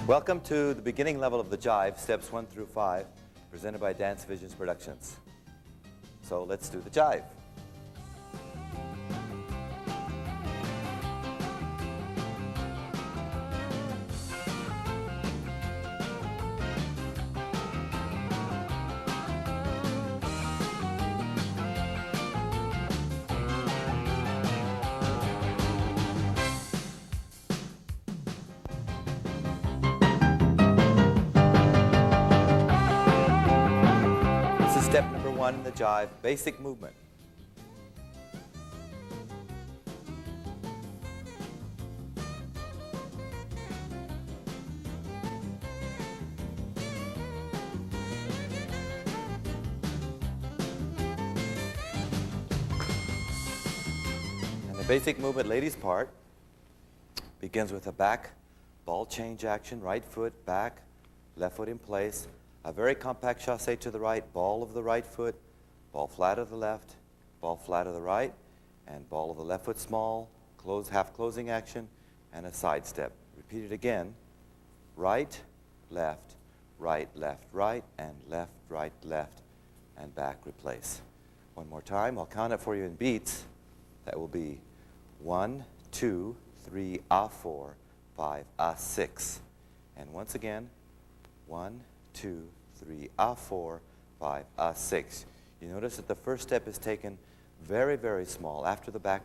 Welcome to the beginning level of the Jive, steps 1 through 5, presented by Dance Visions Productions. So let's do the Jive. Step number 1 in the Jive, basic movement. And the basic movement, ladies' part, begins with a back ball change action, right foot back, left foot in place. A very compact chassé to the right, ball of the right foot, ball flat of the left, ball flat of the right, and ball of the left foot small, half closing action, and a side step. Repeat it again. Right, left, right, and left, right, and back, replace. One more time. I'll count it for you in beats. That will be 1, 2, 3, 4, 5, 6. And once again, 1, 2, 3, 4, 5, 6. You notice that the first step is taken very, very small. After the back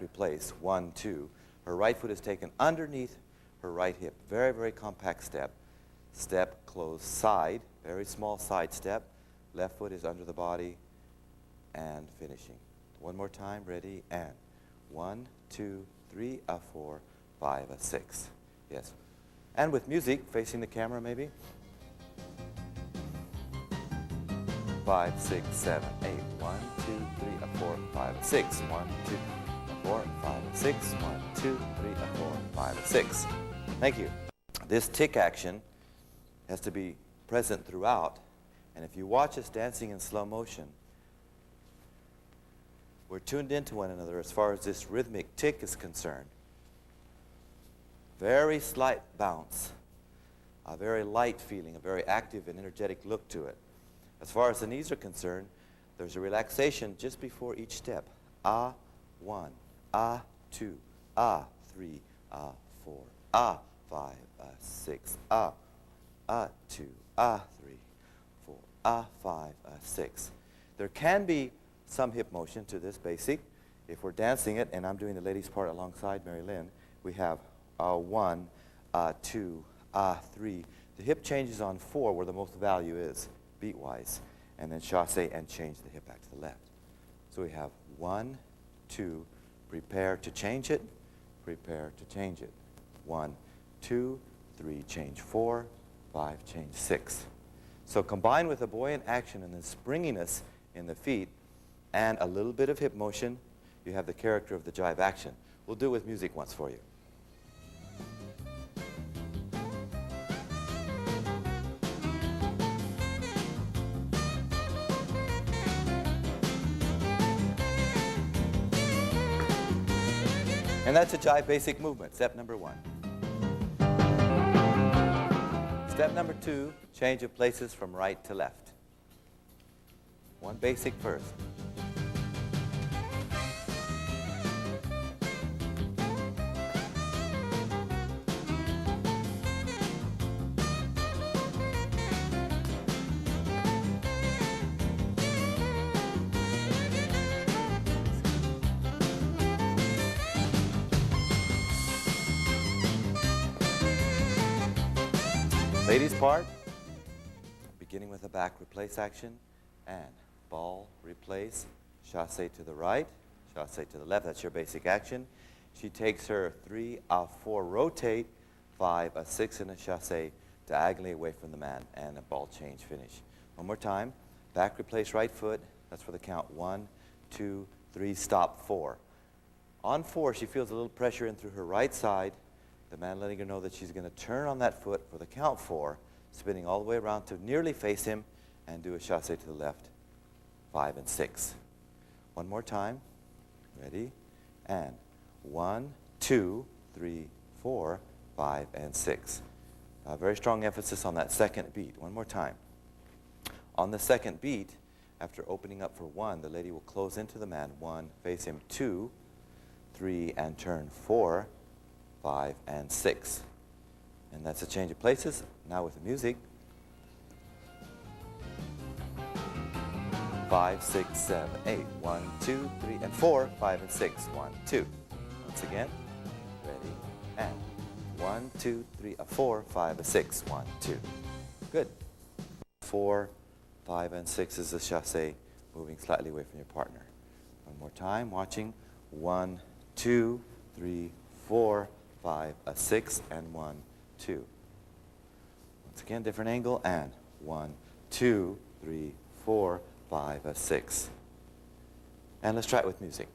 replace, 1, 2. Her right foot is taken underneath her right hip. Very, very compact step. Step, close, side. Very small side step. Left foot is under the body and finishing. One more time. Ready? And 1, 2, 3, 4, 5, 6. Yes. And with music, facing the camera maybe. 5, 6, 7, 8. 1, 2, 3, 4, 5, 6. 1, 2, 4, 5, 6. 1, 2, 3, 4, 5, 6. Thank you. This tick action has to be present throughout. And if you watch us dancing in slow motion, we're tuned into one another as far as this rhythmic tick is concerned. Very slight bounce, a very light feeling, a very active and energetic look to it. As far as the knees are concerned, there's a relaxation just before each step. 1, 2, 3, 4, 5, 6, 2, 3, 4, 5, 6. There can be some hip motion to this basic. If we're dancing it, and I'm doing the ladies' part alongside Mary Lynn, we have 1, 2, 3. The hip changes on 4 where the most value is, beat-wise, and then chassé and change the hip back to the left. So we have 1, 2, prepare to change it, prepare to change it. 1, 2, 3, change 4, 5, change 6. So combined with a buoyant action and then springiness in the feet and a little bit of hip motion, you have the character of the Jive action. We'll do it with music once for you. And that's a Jive basic movement, step number 1. Step number 2, change of places from right to left. One basic first. Ladies' part, beginning with a back replace action, and ball, replace, chassé to the right, chassé to the left. That's your basic action. She takes her 3, 4, rotate, 5, 6 in a chassé, diagonally away from the man, and a ball change finish. One more time. Back replace right foot. That's for the count. 1, 2, 3, stop, 4. On 4, she feels a little pressure in through her right side. The man letting her know that she's going to turn on that foot for the count 4, spinning all the way around to nearly face him and do a chassé to the left, 5 and 6. One more time. Ready? And 1, 2, 3, 4, 5, and 6. Very strong emphasis on that second beat. One more time. On the second beat, after opening up for 1, the lady will close into the man. 1, face him. 2, 3, and turn. 4, 5, and 6. And that's a change of places. Now with the music. 5, 6, 7, 8. 1, 2, 3, and 4, 5, and 6. 1, 2. Once again. Ready, and 1, 2, 3, 4, 5, 6. 1, 2. Good. 4, 5, and 6 is the chassé, moving slightly away from your partner. One more time, watching. 1, 2, 3, 4, 5, 6, and 1, 2. Once again, different angle, and 1, 2, 3, 4, 5, 6. And let's try it with music.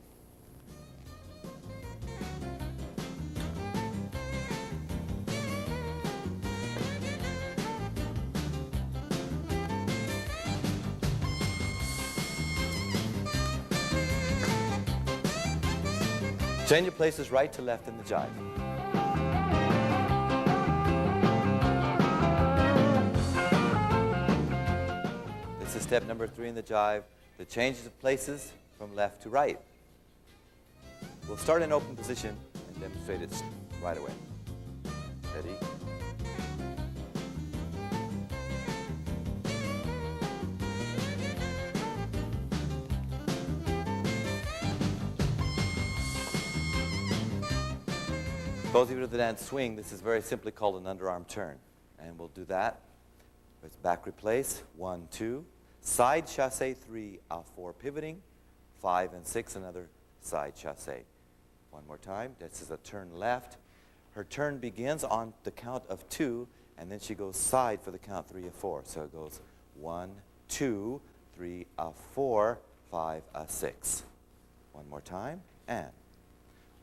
Change your places right to left in the jive. This is step number 3 in the jive, the changes of places from left to right. We'll start in open position and demonstrate it right away. Ready? Those of you with the dance swing, this is very simply called an underarm turn. And we'll do that. It's back replace, 1, 2. Side chassé, 3, 4 pivoting. 5 and 6, another side chassé. One more time. This is a turn left. Her turn begins on the count of 2, and then she goes side for the count 3 of 4. So it goes 1, 2, 3, 4, 5, 6. One more time, and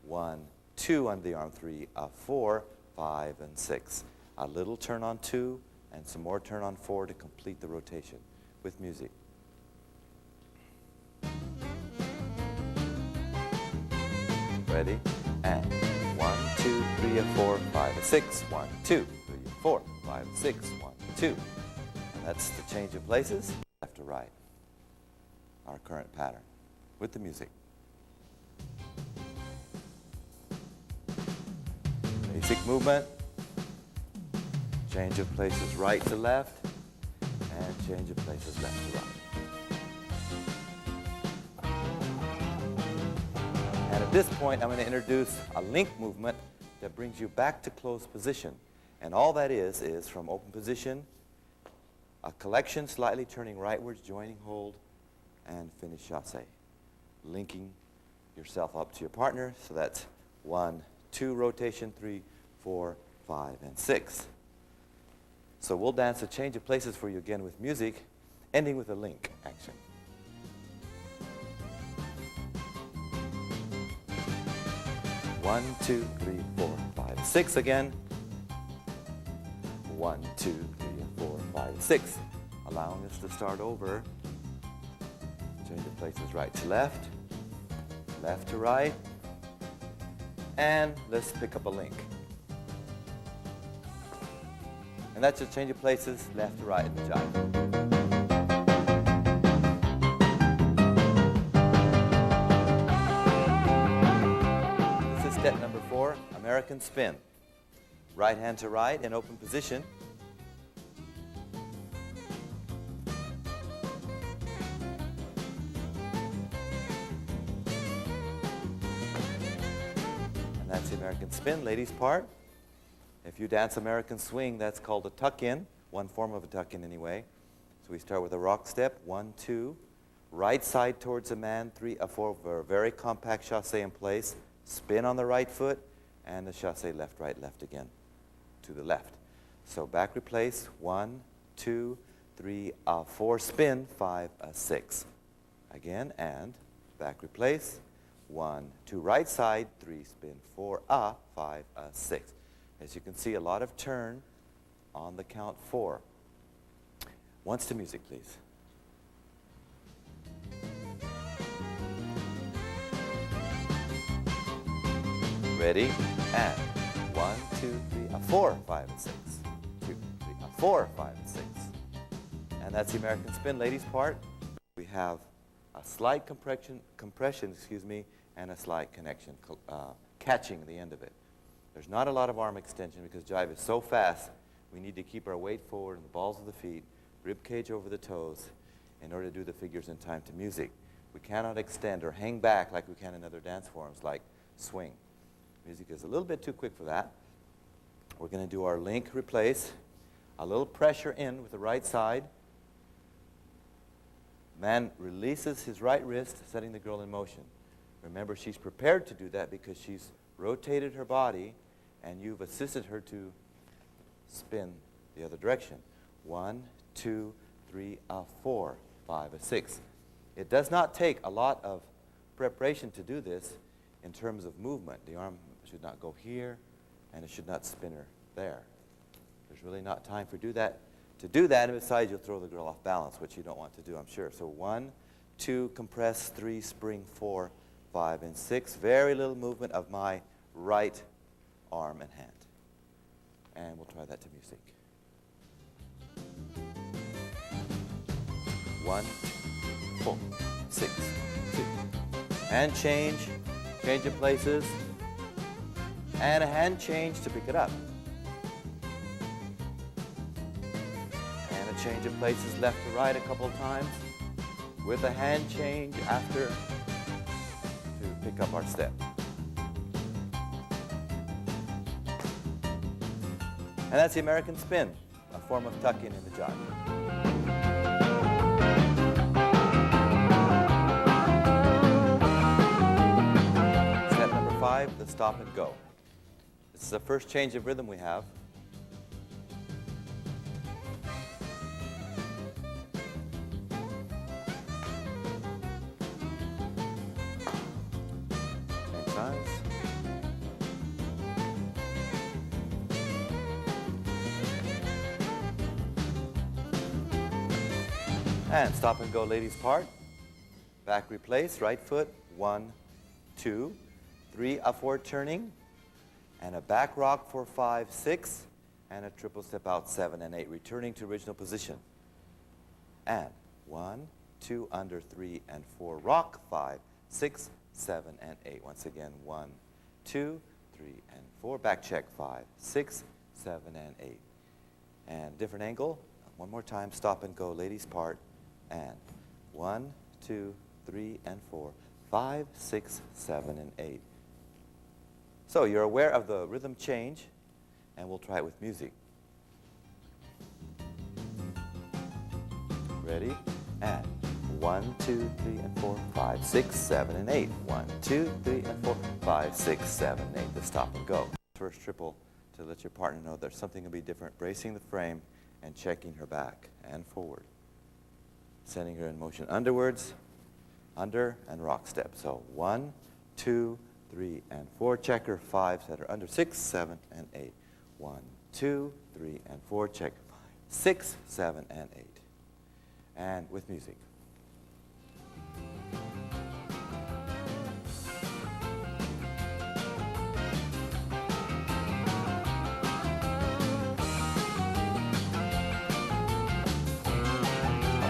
1, 2 under the arm, 3, 4, 5, and 6. A little turn on 2 and some more turn on 4 to complete the rotation with music. Ready? And 1, 2, 3, 4, 5, 6. 1, 2, 3, 4, 5, 6. 1, 2. And that's the change of places, left to right. Our current pattern with the music. Basic movement, change of places right to left, and change of places left to right. And at this point, I'm going to introduce a link movement that brings you back to closed position. And all that is from open position, a collection slightly turning rightwards, joining hold, and finish chassé. Linking yourself up to your partner, so that's 1, 2 rotation, 3, 4, 5, and 6. So we'll dance a change of places for you again with music, ending with a link action. One, 2, 3, 4, 5, 6 again. 1, 2, 3, 4, 5, 6. Allowing us to start over. Change of places right to left, left to right, and let's pick up a link. And that's a change of places, left to right in the jive. This is step number 4, American spin. Right hand to right in open position. And that's the American spin, ladies' part. If you dance American swing, that's called a tuck-in, one form of a tuck-in anyway. So we start with a rock step, 1, 2, right side towards the man, 3, 4, very compact chassé in place, spin on the right foot, and the chassé left, right, left again, to the left. So back replace, 1, 2, 3, 4, spin, 5, 6. Again, and back replace, 1, 2, right side, 3, spin, 4, 5, 6. As you can see, a lot of turn on the count 4. Once to music, please. Ready? And 1, 2, 3, 4, 5, and 6. 2, 3, a 4, 5, and 6. And that's the American spin, ladies part. We have a slight compression, and a slight connection, catching the end of it. There's not a lot of arm extension because jive is so fast. We need to keep our weight forward in the balls of the feet, rib cage over the toes, in order to do the figures in time to music. We cannot extend or hang back like we can in other dance forms like swing. Music is a little bit too quick for that. We're going to do our link replace, a little pressure in with the right side. Man releases his right wrist, setting the girl in motion. Remember, she's prepared to do that because she's rotated her body and you've assisted her to spin the other direction. 1, 2, 3, 4, 5, 6. It does not take a lot of preparation to do this in terms of movement. The arm should not go here and it should not spin her there. There's really not time for that. To do that, and besides, you'll throw the girl off balance, which you don't want to do, I'm sure. So 1, 2, compress, 3, spring, 4, 5, and 6. Very little movement of my right arm and hand. And we'll try that to music. 1, 2, 4, 6, 2. Hand change of places, and a hand change to pick it up. And a change of places left to right a couple of times with a hand change after to pick up our step. And that's the American spin, a form of tuck-in in the jive. Step number 5, the stop and go. This is the first change of rhythm we have. Change sides. And stop and go, ladies part. Back replace, right foot, 1, 2, 3, a forward turning, and a back rock for 5, 6, and a triple step out 7 and 8, returning to original position. And 1, 2, under 3 and 4, rock 5, 6, 7, and 8. Once again, 1, 2, 3, and 4, back check 5, 6, 7, and 8. And different angle, one more time, stop and go, ladies part. And 1, 2, 3, and 4, 5, 6, 7, and 8. So you're aware of the rhythm change, and we'll try it with music. Ready? And 1, 2, 3, and 4, 5, 6, 7, and 8. 1, 2, 3, and 4, 5, 6, 7, and 8. The stop and go. First triple to let your partner know there's something to be different, bracing the frame and checking her back and forward. Sending her in motion underwards, under, and rock step. So 1, 2, 3, and 4, check her, 5, set her under, 6, 7, and 8. 1, 2, 3, and 4, check, 5, 6, 7, and 8. And with music.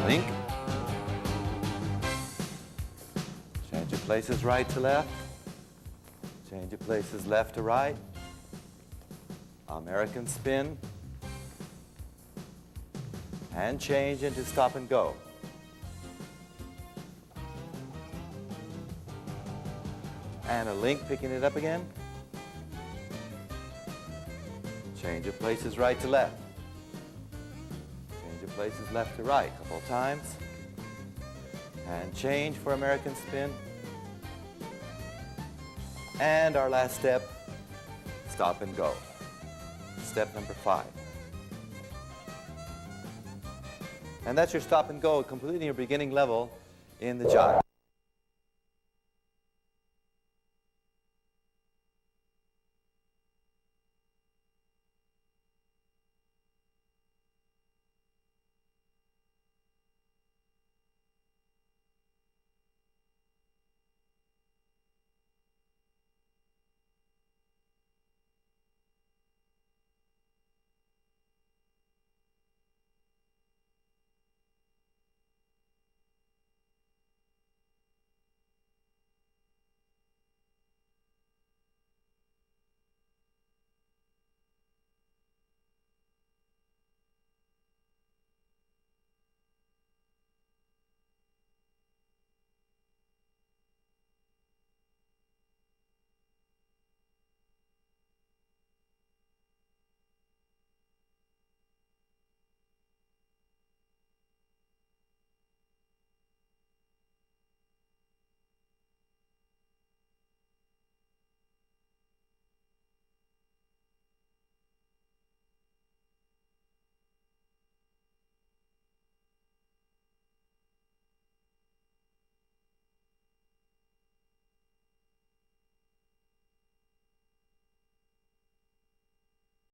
Link. Change your places right to left. Change your places left to right. American spin. Hand change into stop and go. And a link, picking it up again. Change your places right to left. Change your places left to right a couple of times. And change for American spin. And our last step, stop and go. Step number 5. And that's your stop and go, completely your beginning level in the jive.